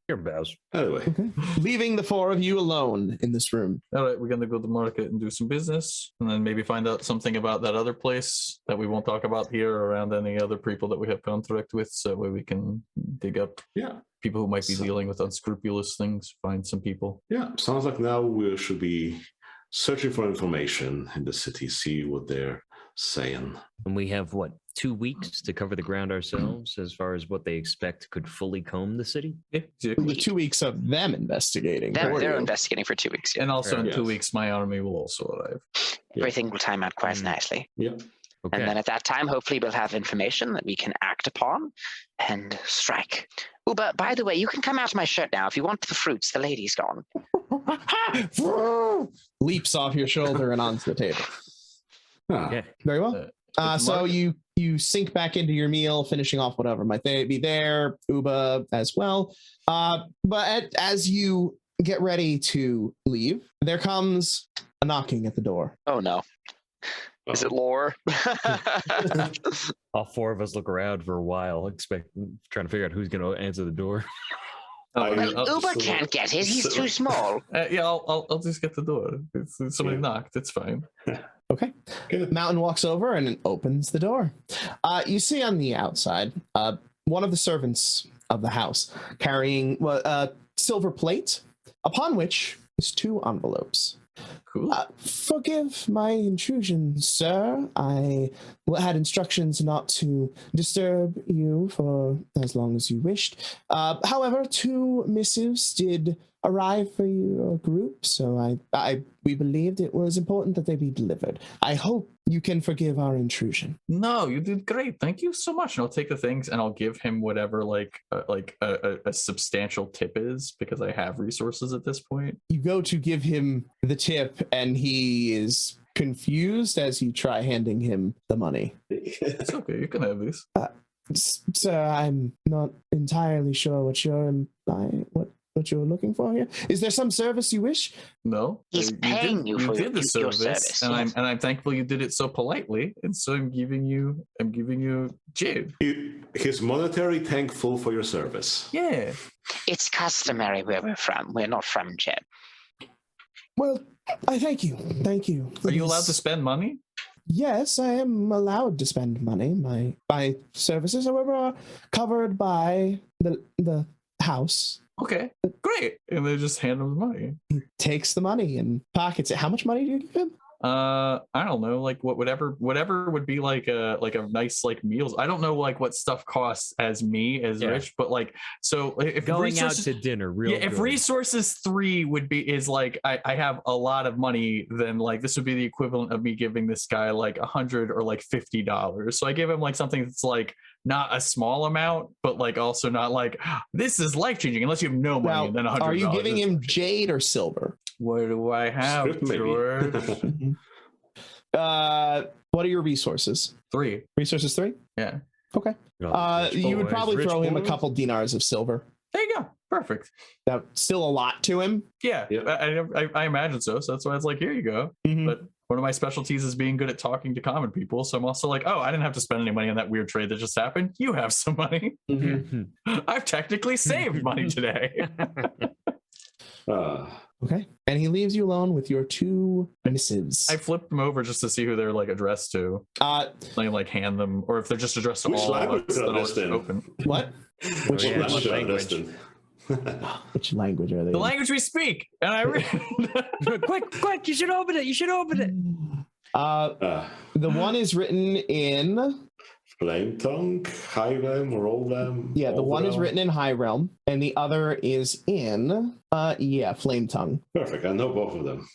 Your bows. Anyway. Okay. Leaving the four of you alone in this room. All right, we're going to go to the market and do some business, and then maybe find out something about that other place that we won't talk about here or around any other people that we have contract with, so that way we can dig up people who might be dealing with unscrupulous things, find some people. Yeah, sounds like now we should be searching for information in the city, see what they're saying. And we have, 2 weeks to cover the ground ourselves as far as what they expect could fully comb the city? Yeah, exactly. 2 weeks of them investigating. They're investigating for 2 weeks. Yeah. And also in 2 weeks, my army will also arrive. Everything will time out quite nicely. Yeah. Okay. And then at that time, hopefully we'll have information that we can act upon and strike. Oh, but by the way, you can come out of my shirt now. If you want the fruits, the lady's gone. Leaps off your shoulder and onto the table. Okay. Very well. So you sink back into your meal, finishing off whatever might be there, Uba as well. But as you get ready to leave, there comes a knocking at the door. Oh, no. Is it lore? All four of us look around for a while, trying to figure out who's going to answer the door. Uber can't get it. He's too small. I'll just get the door. Somebody knocked. It's fine. Okay. Mountain walks over and opens the door. You see on the outside one of the servants of the house carrying a silver plate, upon which is 2 envelopes. Cool. Forgive my intrusion, sir. I had instructions not to disturb you for as long as you wished. However, 2 missives did arrive for your group, so we believed it was important that they be delivered. I hope you can forgive our intrusion. No, you did great. Thank you so much. And I'll take the things and I'll give him whatever a substantial tip is, because I have resources at this point. You go to give him the tip, and he is confused as you try handing him the money. It's okay. You can have these. Sir, I'm not entirely sure what you're looking for here. Is there some service you wish? No, he's paying you for the your service, and I'm thankful you did it so politely, and so I'm giving you jib. He's monetary thankful for your service. Yeah, it's customary where we're from. We're not from Jeb. Well, I thank you. Thank you. Are you allowed to spend money? Yes, I am allowed to spend money. My services, however, are covered by the house. Okay, great. And they just hand him the money. He takes the money and pockets it. How much money do you give him? I don't know, like whatever would be like a nice like meals. I don't know like what stuff costs as rich, but like, so if going out to dinner, if resources 3 is like I have a lot of money, then like this would be the equivalent of me giving this guy like $100 or like $50. So I give him like something that's like not a small amount, but like also not like this is life changing unless you have no money. Now, and then $100. Are you giving him jade or silver? What do I have, George? What are your resources? 3. Resources 3? Yeah. Okay. You would probably throw him a couple dinars of silver. There you go. Perfect. That's still a lot to him. Yeah. I imagine so. So that's why it's like, here you go. Mm-hmm. But one of my specialties is being good at talking to common people. So I'm also like, oh, I didn't have to spend any money on that weird trade that just happened. You have some money. Mm-hmm. I've technically saved money today. Okay. And he leaves you alone with your 2 missives. I flipped them over just to see who they're like addressed to. Like hand them, or if they're just addressed to all of us, then I'll just open. What? Which language? Which language are they? The language we speak. And I read. quick! You should open it. The one is written in Flame Tongue, High Realm, or Old Realm? Yeah, the one is written in High Realm, and the other is in Flame Tongue. Perfect. I know both of them.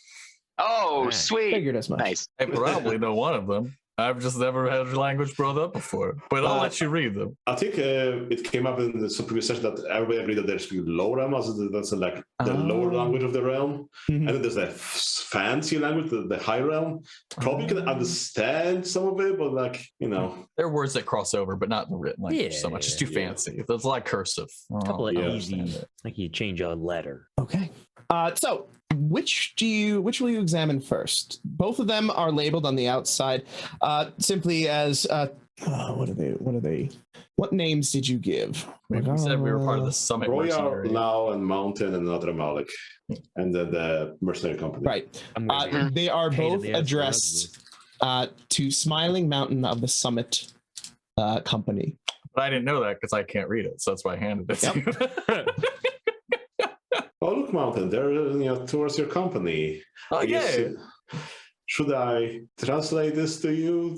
Oh, sweet. Figured as much. Nice. I probably know one of them. I've just never had language brought up before, but I'll let you read them. I think it came up in the previous session that everybody agreed that there's low realm, that's like the lower language of the realm, and then there's the fancy language, the high realm. Probably can understand some of it, but like there are words that cross over, but not in the written language so much. It's too fancy. There's a lot of cursive. A couple of easy, like you change a letter. Okay. So which will you examine first? Both of them are labeled on the outside simply as what names did you give? Maybe we said we were part of the Summit Royale, Lao, and Mountain, and another Malik, and then the mercenary company. Right. They are both addressed to Smiling Mountain of the Summit company. But I didn't know that because I can't read it, so that's why I handed it to you. Oh, look, Mountain, they're towards your company. Oh, yeah. Should I translate this to you?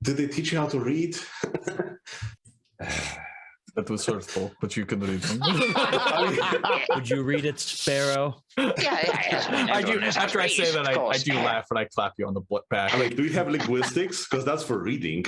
Did they teach you how to read? That was hurtful, but you can read them. Would you read it, Sparrow? Yeah. I do. After I say that, I do laugh and I clap you on the back. Do you have linguistics? Because that's for reading.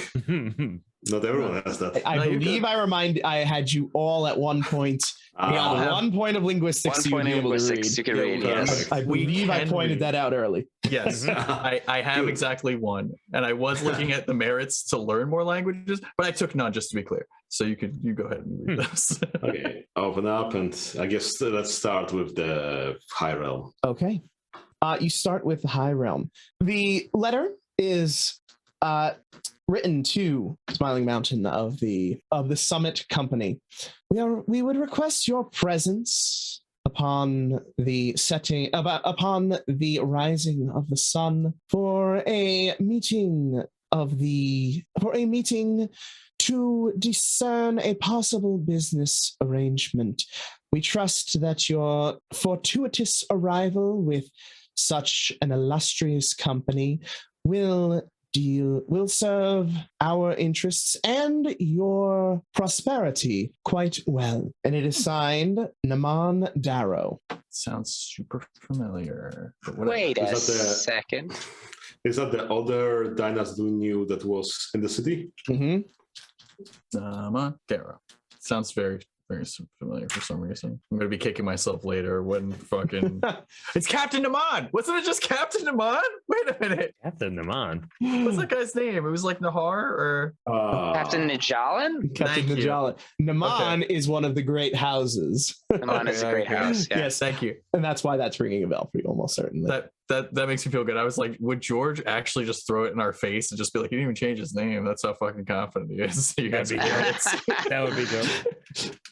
Not everyone has that. I believe I had you all at one point. Beyond 1 point of linguistics, you can read. Yes. I believe I pointed that out early. Yes, I have exactly 1, and I was looking at the merits to learn more languages, but I took none, just to be clear. So you go ahead and read this. Okay, open up, and I guess let's start with the High Realm. Okay, you start with the High Realm. The letter is written to Smiling Mountain of the Summit Company. We would request your presence upon the rising of the sun for a meeting to discern a possible business arrangement. We trust that your fortuitous arrival with such an illustrious company will will serve our interests and your prosperity quite well. And it is signed Naman Darrow. Sounds super familiar. Wait a second. Is that the other Dynas you knew that was in the city? Mm-hmm. Darrow. Sounds very, very familiar for some reason. I'm going to be kicking myself later when fucking... It's Captain Naman! Wasn't it just Captain Naman? Wait a minute. Captain Naman. What's that guy's name? It was like Nahar or... Captain Najalan? Captain Najalan. Naman is one of the great houses. Naman is a great house. Yeah. Yes, thank you. And that's why that's ringing a bell for you, almost certainly. That makes me feel good. I was like, would George actually just throw it in our face and just be like, he didn't even change his name? That's how fucking confident he is. You guys are idiots. That would be dope.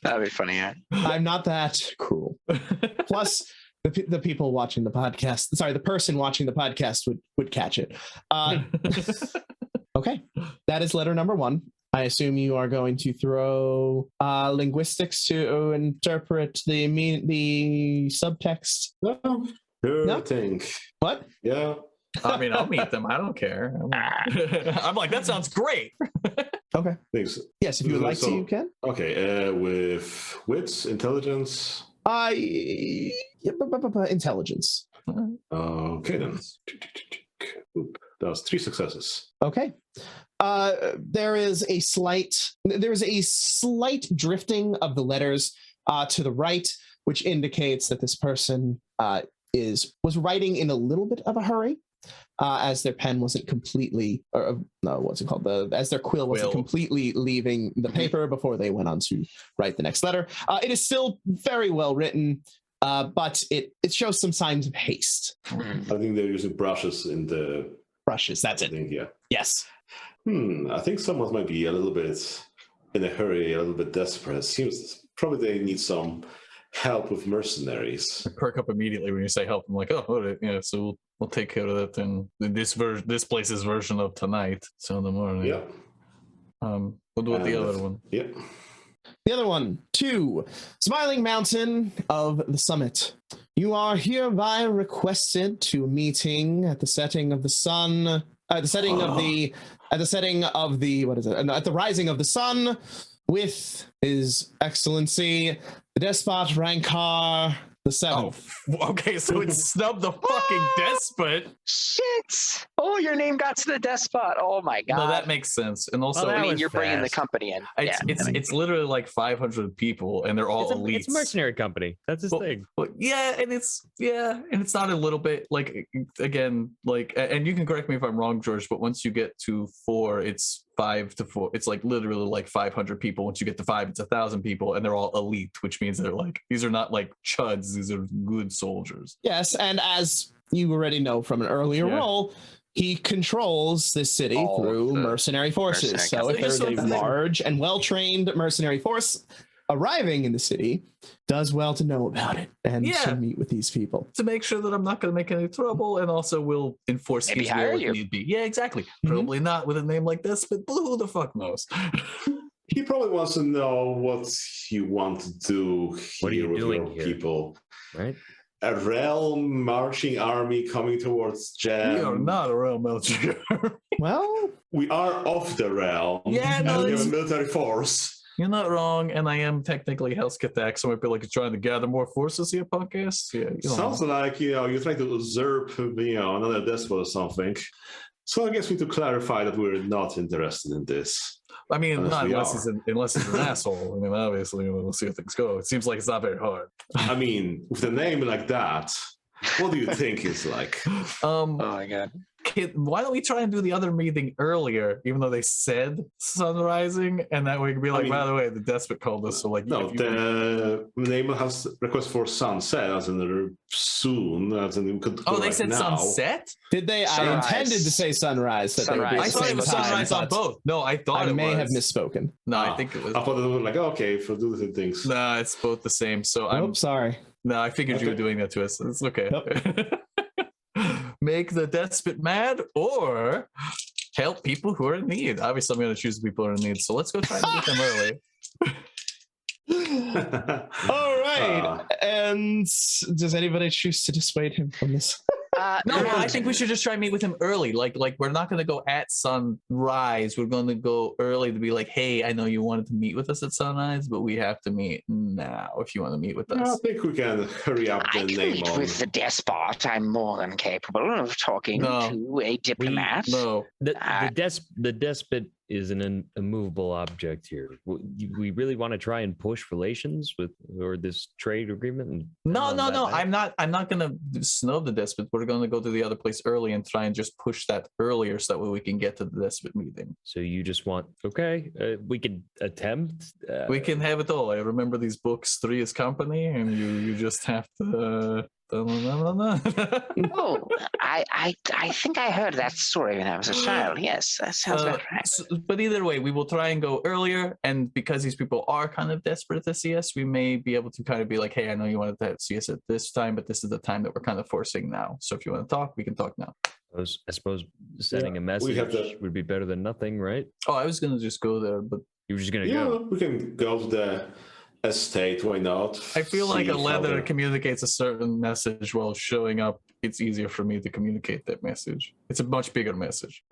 That would be funny, yeah. I'm not that cruel. Plus, the people watching the podcast, the person watching the podcast would catch it. Okay, that is letter number 1. I assume you are going to throw linguistics to interpret the subtext. No? Thing. What? Yeah. I mean, I'll meet them. I don't care. I'm like, that sounds great. Okay. Thanks. Yes, if you would like to, you can. Okay. With wits, intelligence. Intelligence. Okay then. Oop, that was 3 successes. Okay. There is a slight drifting of the letters to the right, which indicates that this person was writing in a little bit of a hurry, as their pen wasn't completely, as their quill wasn't completely leaving the paper before they went on to write the next letter. It is still very well written, but it shows some signs of haste. I think they're using brushes in the... Brushes, that's it. Yeah. Yes. I think someone might be a little bit in a hurry, a little bit desperate. Seems probably they need some help with mercenaries. I perk up immediately when you say help. I'm like, so we'll take care of that in this place's version of tonight. So in the morning. Yeah. We'll do it the other one. Yeah. The other one, 2, Smiling Mountain of the Summit. You are hereby requested to a meeting at the setting of the sun. At the rising of the sun, with His Excellency the Despot Rankar the 7th. Oh, okay, so it snubbed the fucking despot. Shit! Oh, your name got to the despot. Oh my god. No, that makes sense. And also, I mean, you're bringing the company in. It's literally like 500 people, and they're all elites. It's a mercenary company. That's his thing. And it's not a little bit like, again, like, and you can correct me if I'm wrong, George, but once you get to 4, it's 5 to 4. It's like literally like 500 people. Once you get to 5, it's 1,000 people, and they're all elite, which means they're like, these are not like chuds. These are good soldiers. Yes, and as you already know from an earlier role, he controls this city through mercenary forces. So if there's a large and well-trained mercenary force arriving in the city, does well to know about it and to meet with these people. To make sure that I'm not going to make any trouble, and also will enforce his will if need be. Yeah, exactly. Probably not with a name like this, but who the fuck knows? He probably wants to know what you want to do here with your people. Right? A realm marching army coming towards Jam. We are not a realm marching army. Well, we are of the realm. Yeah, no, we have a military force. You're not wrong, and I am technically Hellscathach, so I might be like trying to gather more forces here, punk ass. Yeah, sounds like you're trying to usurp another despot or something. So I guess we need to clarify that we're not interested in this. I mean, unless he's an asshole. I mean, obviously, we'll see how things go. It seems like it's not very hard. I mean, with a name like that, what do you think it's like? Oh my god. Why don't we try and do the other meeting earlier, even though they said sun rising, and that way we can be like, by the way, the despot called us. So like, no, the name has request for sunset as in soon, as in we could. Oh, they said now. Sunset? Did they? Sunrise. I intended to say sunrise. Sunrise. I thought it was sunrise on both. No, I thought I may have misspoken. No, I think it was. I thought it was like for do the things. Nah, it's both the same. So I'm sorry. No, I figured you were doing that to us. It's okay. Nope. Make the despot mad or help people who are in need. Obviously, I'm going to choose the people who are in need. So let's go try to get them early. All right. And does anybody choose to dissuade him from this? No, I think we should just try and meet with him early. Like we're not going to go at sunrise. We're going to go early to be like, hey, I know you wanted to meet with us at sunrise, but we have to meet now if you want to meet with us. I think we can hurry up I the can name meet on. with the despot. I'm more than capable of talking to a diplomat. The despot is an immovable object here. We really want to try and push relations with or this trade agreement. No. I'm not gonna snub the despot. We're gonna go to the other place early and try and just push that earlier so that way we can get to the despot meeting. So you just want we could attempt. We can have it all. I remember these books. 3 is company, and you just have to. Oh, I think I heard that story when I was a child. Yes, that sounds about right. But either way, we will try and go earlier. And because these people are kind of desperate to see us, we may be able to kind of be like, hey, I know you wanted to see us at this time, but this is the time that we're kind of forcing now. So if you want to talk, we can talk now. I suppose sending a message would be better than nothing, right? Oh, I was going to just go there, but you were just going to go. We can go to the estate. Why not? I feel like a letter communicates a certain message while showing up. It's easier for me to communicate that message. It's a much bigger message.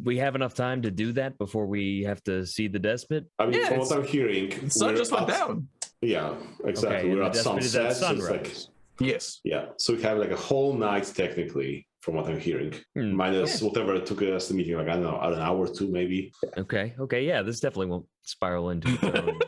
We have enough time to do that before we have to see the despot. I mean, from what I'm hearing, the sun just went down. Yeah, exactly. Okay, we're at sunset. Sunrise. Yes. Yeah, so we have like a whole night technically, from what I'm hearing, minus whatever it took us the meeting. Like I don't know, an hour or 2 maybe. Okay. Yeah, this definitely won't spiral into its own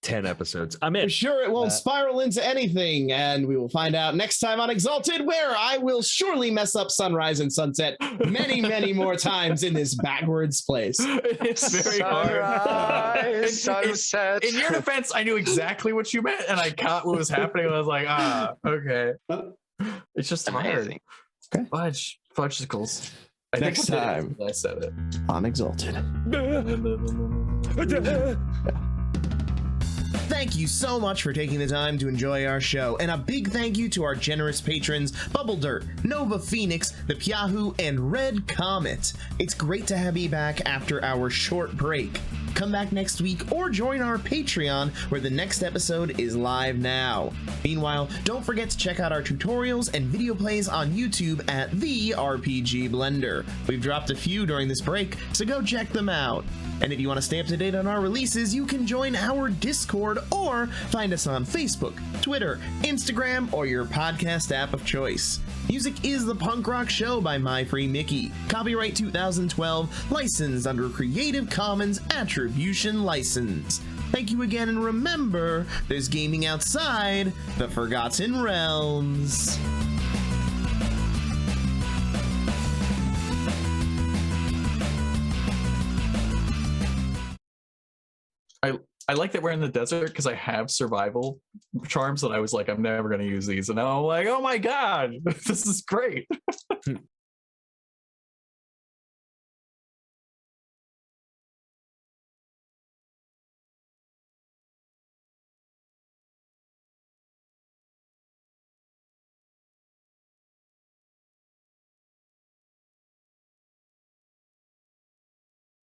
10 episodes. I'm in. For sure it won't spiral into anything, and we will find out next time on Exalted, where I will surely mess up sunrise and sunset many more times in this backwards place. It's very hard. Sunset. In your defense, I knew exactly what you meant, and I caught what was happening. I was like, okay. It's just hard. Okay. Fudgesicles. Next time I said it on Exalted. Thank you so much for taking the time to enjoy our show, and a big thank you to our generous patrons Bubble Dirt, Nova Phoenix, The Pyahoo, and Red Comet. It's great to have you back after our short break. Come back next week or join our Patreon, where the next episode is live now. Meanwhile, don't forget to check out our tutorials and video plays on YouTube at The RPG Blender. We've dropped a few during this break, so go check them out. And if you want to stay up to date on our releases, you can join our Discord or find us on Facebook, Twitter, Instagram, or your podcast app of choice. Music is The Punk Rock Show by My Free Mickey. Copyright 2012, licensed under Creative Commons Attribution License. Thank you again, and remember, there's gaming outside the Forgotten Realms. I like that we're in the desert because I have survival charms that I was like, I'm never going to use these. And now I'm like, oh my God, this is great.